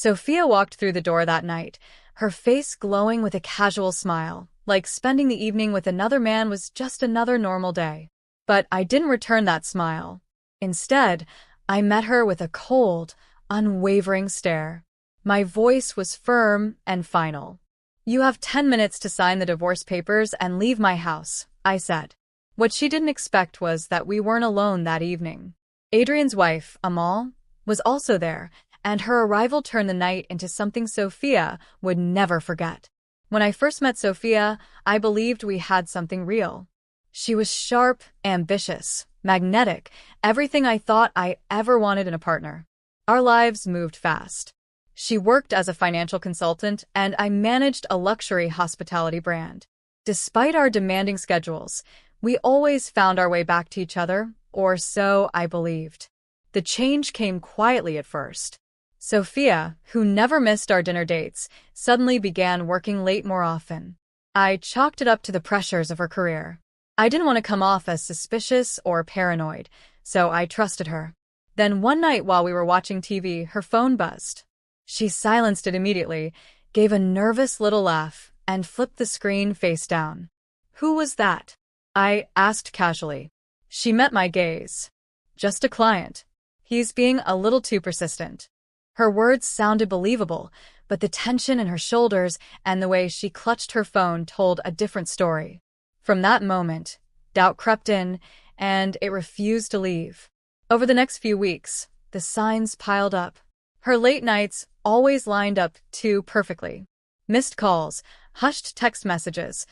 Sophia walked through the door that night, her face glowing with a casual smile, like spending the evening with another man was just another normal day. But I didn't return that smile. Instead, I met her with a cold, unwavering stare. My voice was firm and final. "You have 10 minutes to sign the divorce papers and leave my house," I said. What she didn't expect was that we weren't alone that evening. Adrian's wife, Amal, was also there, and her arrival turned the night into something Sophia would never forget. When I first met Sophia, I believed we had something real. She was sharp, ambitious, magnetic, everything I thought I ever wanted in a partner. Our lives moved fast. She worked as a financial consultant, and I managed a luxury hospitality brand. Despite our demanding schedules, we always found our way back to each other, or so I believed. The change came quietly at first. Sophia, who never missed our dinner dates, suddenly began working late more often. I chalked it up to the pressures of her career. I didn't want to come off as suspicious or paranoid, so I trusted her. Then one night while we were watching TV, her phone buzzed. She silenced it immediately, gave a nervous little laugh, and flipped the screen face down. "Who was that?" I asked casually. She met my gaze. "Just a client. He's being a little too persistent." Her words sounded believable, but the tension in her shoulders and the way she clutched her phone told a different story. From that moment, doubt crept in, and it refused to leave. Over the next few weeks, the signs piled up. Her late nights always lined up too perfectly. Missed calls, hushed text messages,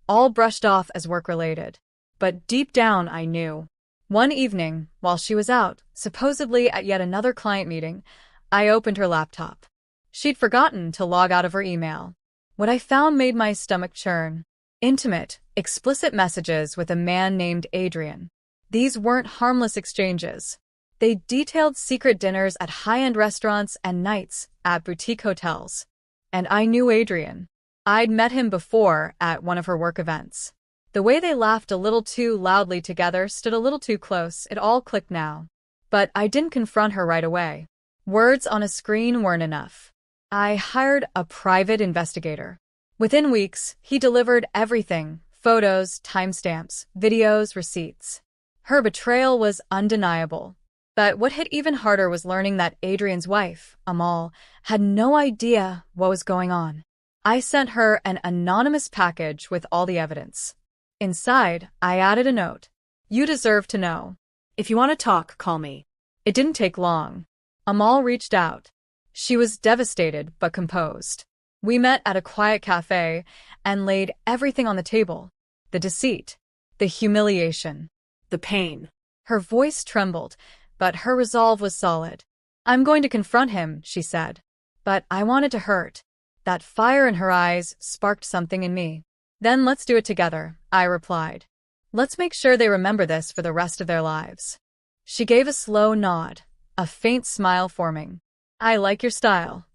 all brushed off as work-related. But deep down I knew. One evening, while she was out, supposedly at yet another client meeting, I opened her laptop. She'd forgotten to log out of her email. What I found made my stomach churn. Intimate, explicit messages with a man named Adrian. These weren't harmless exchanges. They detailed secret dinners at high-end restaurants and nights at boutique hotels. And I knew Adrian. I'd met him before at one of her work events. The way they laughed a little too loudly together, stood a little too close, it all clicked now. But I didn't confront her right away. Words on a screen weren't enough. I hired a private investigator. Within weeks, he delivered everything: photos, timestamps, videos, receipts. Her betrayal was undeniable. But what hit even harder was learning that Adrian's wife, Amal, had no idea what was going on. I sent her an anonymous package with all the evidence. Inside, I added a note. "You deserve to know. If you want to talk, call me." It didn't take long. Amal reached out. She was devastated but composed. We met at a quiet cafe and laid everything on the table. The deceit, the humiliation, the pain. Her voice trembled, but her resolve was solid. "I'm going to confront him," she said. But I wanted to hurt. That fire in her eyes sparked something in me. "Then let's do it together," I replied. "Let's make sure they remember this for the rest of their lives." She gave a slow nod, a faint smile forming. "I like your style."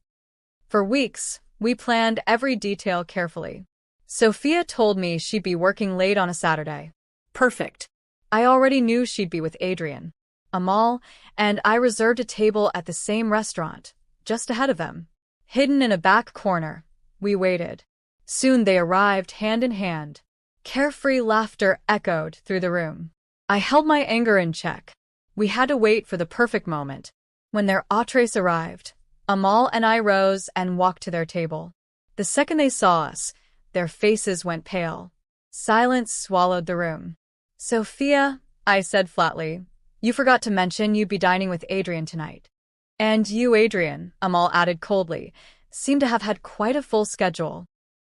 For weeks, we planned every detail carefully. Sophia told me she'd be working late on a Saturday. Perfect. I already knew she'd be with Adrian, Amal, and I reserved a table at the same restaurant, just ahead of them. Hidden in a back corner, we waited. Soon they arrived hand in hand. Carefree laughter echoed through the room. I held my anger in check. We had to wait for the perfect moment. When their entrees arrived, Amal and I rose and walked to their table. The second they saw us, their faces went pale. Silence swallowed the room. "Sophia," I said flatly, "you forgot to mention you'd be dining with Adrian tonight." "And you, Adrian," Amal added coldly, "seem to have had quite a full schedule."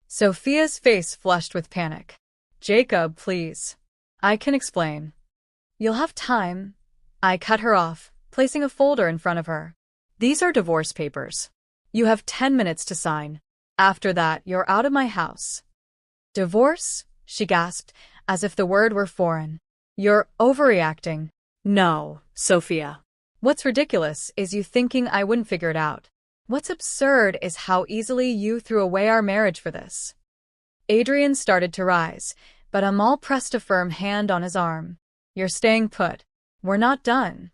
Sophia's face flushed with panic. "Jacob, please. I can explain." "You'll have time." I cut her off, placing a folder in front of her. "These are divorce papers. You have 10 minutes to sign. After that, you're out of my house." "Divorce?" she gasped, as if the word were foreign. "You're overreacting." "No, Sophia. What's ridiculous is you thinking I wouldn't figure it out. What's absurd is how easily you threw away our marriage for this." Adrian started to rise, but Amal pressed a firm hand on his arm. "You're staying put. We're not done."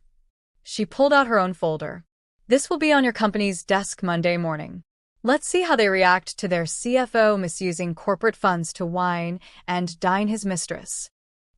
She pulled out her own folder. This will be on your company's desk Monday morning. Let's see how they react to their CFO misusing corporate funds to wine and dine his mistress.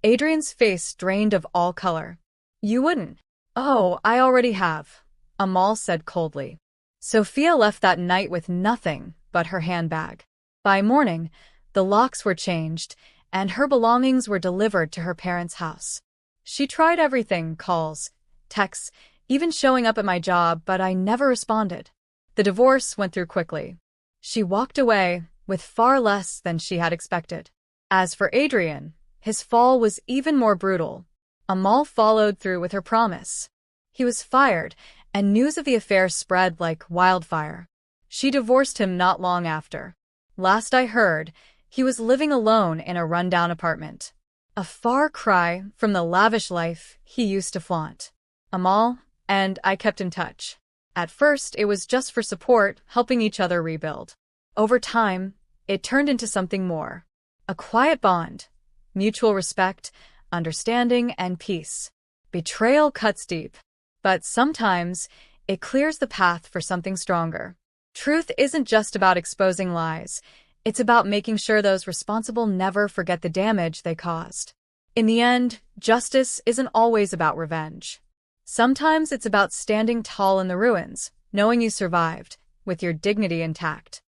Adrian's face drained of all color. You wouldn't. Oh, I already have, Amal said coldly. Sophia left that night with nothing but her handbag. By morning, the locks were changed, and her belongings were delivered to her parents' house. She tried everything, calls, texts, even showing up at my job, but I never responded. The divorce went through quickly. She walked away with far less than she had expected. As for Adrian, his fall was even more brutal. Amal followed through with her promise. He was fired, and news of the affair spread like wildfire. She divorced him not long after. Last I heard, he was living alone in a rundown apartment. A far cry from the lavish life he used to flaunt. Amal and I kept in touch. At first, it was just for support, helping each other rebuild. Over time, it turned into something more. A quiet bond, mutual respect, understanding, and peace. Betrayal cuts deep, but sometimes it clears the path for something stronger. Truth isn't just about exposing lies. It's about making sure those responsible never forget the damage they caused. In the end, justice isn't always about revenge. Sometimes it's about standing tall in the ruins, knowing you survived, with your dignity intact.